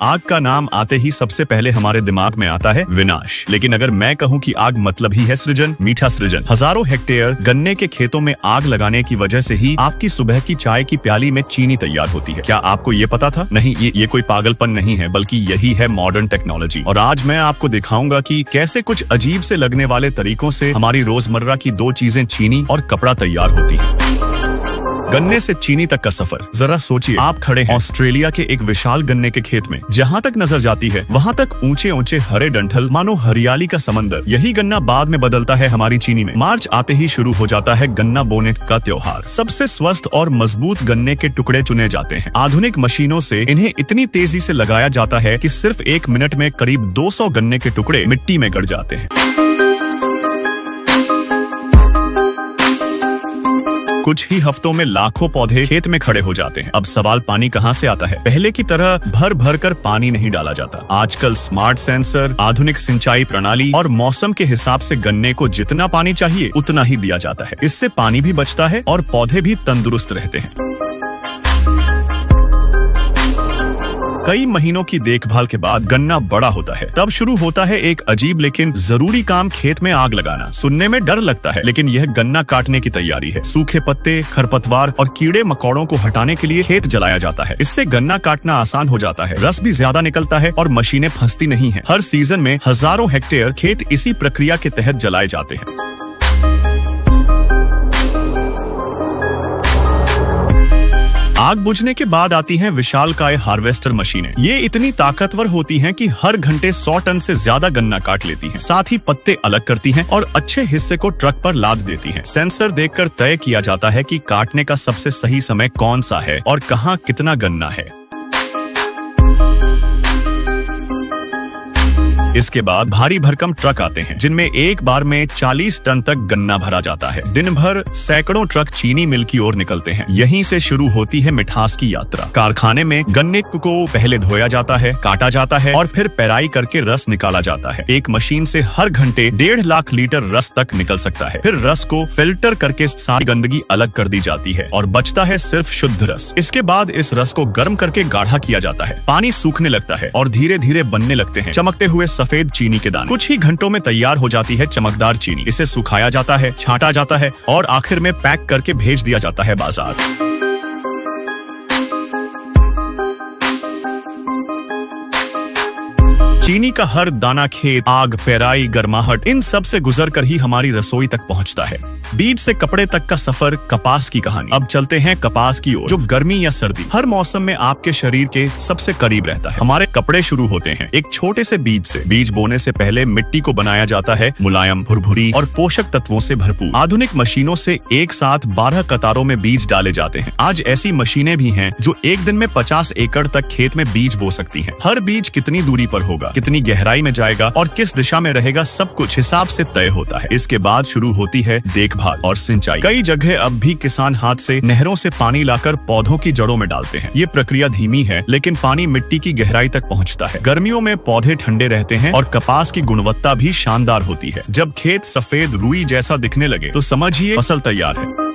आग का नाम आते ही सबसे पहले हमारे दिमाग में आता है विनाश। लेकिन अगर मैं कहूं कि आग मतलब ही है सृजन, मीठा सृजन। हजारों हेक्टेयर गन्ने के खेतों में आग लगाने की वजह से ही आपकी सुबह की चाय की प्याली में चीनी तैयार होती है। क्या आपको ये पता था? नहीं, ये कोई पागलपन नहीं है, बल्कि यही है मॉडर्न टेक्नोलॉजी। और आज मैं आपको दिखाऊंगा कि कैसे कुछ अजीब से लगने वाले तरीकों से हमारी रोजमर्रा की दो चीजें चीनी और कपड़ा तैयार होती है। गन्ने से चीनी तक का सफर। जरा सोचिए, आप खड़े हैं ऑस्ट्रेलिया के एक विशाल गन्ने के खेत में। जहाँ तक नजर जाती है वहाँ तक ऊंचे ऊंचे हरे डंठल, मानो हरियाली का समंदर। यही गन्ना बाद में बदलता है हमारी चीनी में। मार्च आते ही शुरू हो जाता है गन्ना बोने का त्योहार। सबसे स्वस्थ और मजबूत गन्ने के टुकड़े चुने जाते हैं। आधुनिक मशीनों से इन्हें इतनी तेजी से लगाया जाता है कि सिर्फ 1 मिनट में करीब 200 गन्ने के टुकड़े मिट्टी में गड़ जाते हैं। कुछ ही हफ्तों में लाखों पौधे खेत में खड़े हो जाते हैं। अब सवाल पानी कहाँ से आता है? पहले की तरह भर भर कर पानी नहीं डाला जाता। आजकल स्मार्ट सेंसर, आधुनिक सिंचाई प्रणाली और मौसम के हिसाब से गन्ने को जितना पानी चाहिए उतना ही दिया जाता है। इससे पानी भी बचता है और पौधे भी तंदुरुस्त रहते हैं। कई महीनों की देखभाल के बाद गन्ना बड़ा होता है। तब शुरू होता है एक अजीब लेकिन जरूरी काम, खेत में आग लगाना। सुनने में डर लगता है, लेकिन यह गन्ना काटने की तैयारी है। सूखे पत्ते, खरपतवार और कीड़े मकोड़ों को हटाने के लिए खेत जलाया जाता है। इससे गन्ना काटना आसान हो जाता है, रस भी ज्यादा निकलता है और मशीनें फंसती नहीं हैं। हर सीजन में हजारों हेक्टेयर खेत इसी प्रक्रिया के तहत जलाए जाते हैं। आग बुझने के बाद आती हैं विशालकाय हार्वेस्टर मशीनें। ये इतनी ताकतवर होती हैं कि हर घंटे 100 टन से ज्यादा गन्ना काट लेती हैं। साथ ही पत्ते अलग करती हैं और अच्छे हिस्से को ट्रक पर लाद देती हैं। सेंसर देखकर तय किया जाता है कि काटने का सबसे सही समय कौन सा है और कहाँ कितना गन्ना है। इसके बाद भारी भरकम ट्रक आते हैं, जिनमें एक बार में 40 टन तक गन्ना भरा जाता है। दिन भर सैकड़ों ट्रक चीनी मिल की ओर निकलते हैं। यहीं से शुरू होती है मिठास की यात्रा। कारखाने में गन्ने को पहले धोया जाता है, काटा जाता है और फिर पेराई करके रस निकाला जाता है। एक मशीन से हर घंटे 1.5 लाख लीटर रस तक निकल सकता है। फिर रस को फिल्टर करके सारी गंदगी अलग कर दी जाती है और बचता है सिर्फ शुद्ध रस। इसके बाद इस रस को गर्म करके गाढ़ा किया जाता है। पानी सूखने लगता है और धीरे धीरे बनने लगते हैं चमकते हुए सफेद चीनी के दाने। कुछ ही घंटों में तैयार हो जाती है चमकदार चीनी। इसे सुखाया जाता है, छांटा जाता है और आखिर में पैक करके भेज दिया जाता है बाजार। चीनी का हर दाना खेत, आग, पेराई, गर्माहट, इन सब से गुजर कर ही हमारी रसोई तक पहुंचता है। बीज से कपड़े तक का सफर, कपास की कहानी। अब चलते हैं कपास की ओर, जो गर्मी या सर्दी हर मौसम में आपके शरीर के सबसे करीब रहता है। हमारे कपड़े शुरू होते हैं एक छोटे से बीज से। बीज बोने से पहले मिट्टी को बनाया जाता है मुलायम, भुरभुरी और पोषक तत्वों से भरपूर। आधुनिक मशीनों से एक साथ 12 कतारों में बीज डाले जाते हैं। आज ऐसी मशीनें भी हैं जो एक दिन में 50 एकड़ तक खेत में बीज बो सकती हैं। हर बीज कितनी दूरी पर होगा, कितनी गहराई में जाएगा और किस दिशा में रहेगा, सब कुछ हिसाब से तय होता है। इसके बाद शुरू होती है देखभाल और सिंचाई। कई जगह अब भी किसान हाथ से नहरों से पानी लाकर पौधों की जड़ों में डालते हैं। ये प्रक्रिया धीमी है, लेकिन पानी मिट्टी की गहराई तक पहुंचता है। गर्मियों में पौधे ठंडे रहते हैं और कपास की गुणवत्ता भी शानदार होती है। जब खेत सफेद रुई जैसा दिखने लगे तो समझिए फसल तैयार है।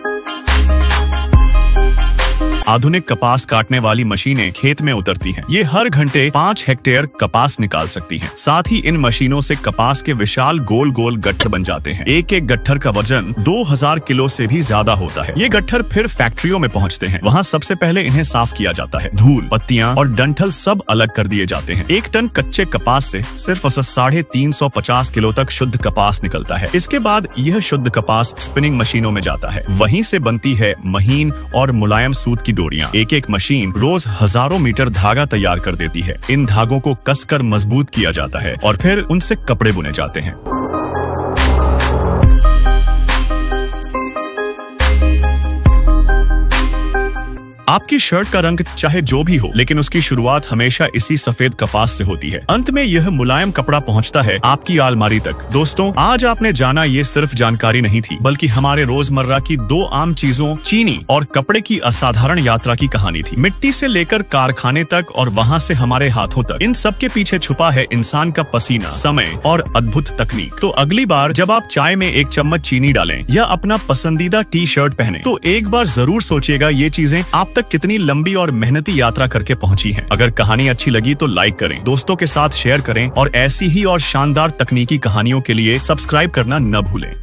आधुनिक कपास काटने वाली मशीनें खेत में उतरती हैं। ये हर घंटे 5 हेक्टेयर कपास निकाल सकती हैं। साथ ही इन मशीनों से कपास के विशाल गोल गोल गट्ठर बन जाते हैं। एक एक गट्ठर का वजन 2000 किलो से भी ज्यादा होता है। ये गट्ठर फिर फैक्ट्रियों में पहुंचते हैं। वहाँ सबसे पहले इन्हें साफ किया जाता है। धूल, पत्तियां और डंठल सब अलग कर दिए जाते हैं। 1 टन कच्चे कपास से सिर्फ 350 किलो तक शुद्ध कपास निकलता है। इसके बाद यह शुद्ध कपास स्पिनिंग मशीनों में जाता है। वहीं से बनती है महीन और मुलायम सूत की डोरियां। एक एक मशीन रोज हजारों मीटर धागा तैयार कर देती है। इन धागों को कसकर मजबूत किया जाता है और फिर उनसे कपड़े बुने जाते हैं। आपकी शर्ट का रंग चाहे जो भी हो, लेकिन उसकी शुरुआत हमेशा इसी सफेद कपास से होती है। अंत में यह मुलायम कपड़ा पहुंचता है आपकी अलमारी तक। दोस्तों, आज आपने जाना ये सिर्फ जानकारी नहीं थी, बल्कि हमारे रोजमर्रा की 2 आम चीजों चीनी और कपड़े की असाधारण यात्रा की कहानी थी। मिट्टी से लेकर कारखाने तक और वहाँ से हमारे हाथों तक, इन सब के पीछे छुपा है इंसान का पसीना, समय और अद्भुत तकनीक। तो अगली बार जब आप चाय में 1 चम्मच चीनी डालें या अपना पसंदीदा टी शर्ट पहने, तो एक बार जरूर सोचिएगा ये चीजें आप अब तक कितनी लंबी और मेहनती यात्रा करके पहुंची हैं। अगर कहानी अच्छी लगी तो लाइक करें, दोस्तों के साथ शेयर करें और ऐसी ही और शानदार तकनीकी कहानियों के लिए सब्सक्राइब करना न भूलें।